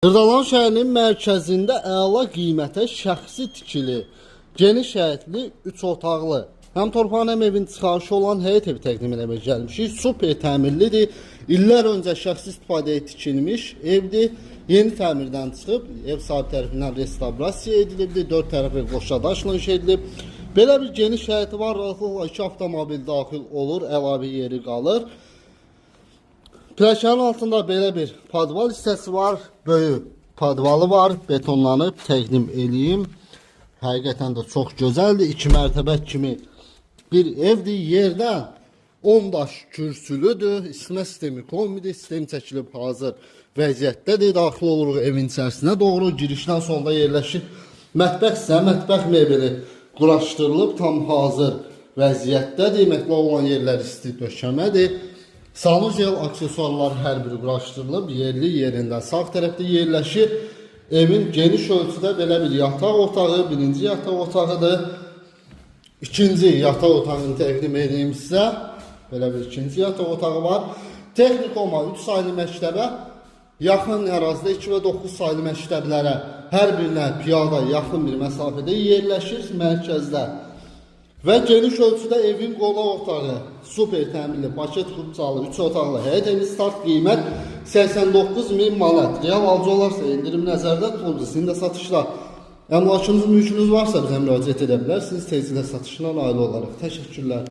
Xırdalan şəhərinin mərkəzində əla qiymətə şəxsi tikili, geniş həyətli 3 otaqlı, həm torpağın həm evin çıxarışı olan həyət evi təqdim etməyə gəlmişik. Super təmirlidir. İllər öncə şəxsi istifadəyə tikilmiş evdir. Yeni təmirdən çıxıb, ev sahibi tərəfindən restavrasiya edilibdir. 4 tərəfə qoşadaşla inşa edilib. Belə bir geniş həyəti var. Rahatlıqla 2 avtomobil daxil olur, əlavə yeri qalır. Pilləkənin altında belə bir podval hissəsi var. Böyük podvalı var. Betonlanıb təqdim eləyim. Həqiqətən də çox gözəldir. 2 mərtəbə kimi bir evdir. Yerdən 10 daş kürsülüdür. İstimə sistemi kombidir. Sistem çəkilib hazır vəziyyətdədir. Daxil oluruq evin içərisinə doğru. Girişdən solda yerləşir. Mətbəx isə mətbəx mebeli quraşdırılıb. Tam hazır vəziyyətdədir. Mətbəx olan yerlər isti döşəmədir. Sanuzel aksesuarlar hər biri quraşdırılıb, yerli yerində. Sağ tərəfdə yerləşir. Evin geniş ölçüdə belə bir yataq otağı, birinci yataq otağıdır. İkinci yataq otağını təqdim edeyim sizə. Belə bir ikinci yataq otağı var. Texnikoma 3 saylı məktəbə, yaxın ərazidə 2 və 9 saylı məktəblərə hər birinə piyada yaxın bir məsafədə yerləşir mərkəzdə. Və geniş ölçüdə evin qonaq otağı, super təmirli, paket xurcalı, 3 otaqlı həyət evi, start qiymət 89.000 manat. Real alıcı olarsa indirim nəzərdə tutulur. Sizin də satışda əmlakınız, mülkünüz varsa bizə müraciət edə bilərsiniz. Tezliklə satışla nail olarıq. Təşəkkürlər.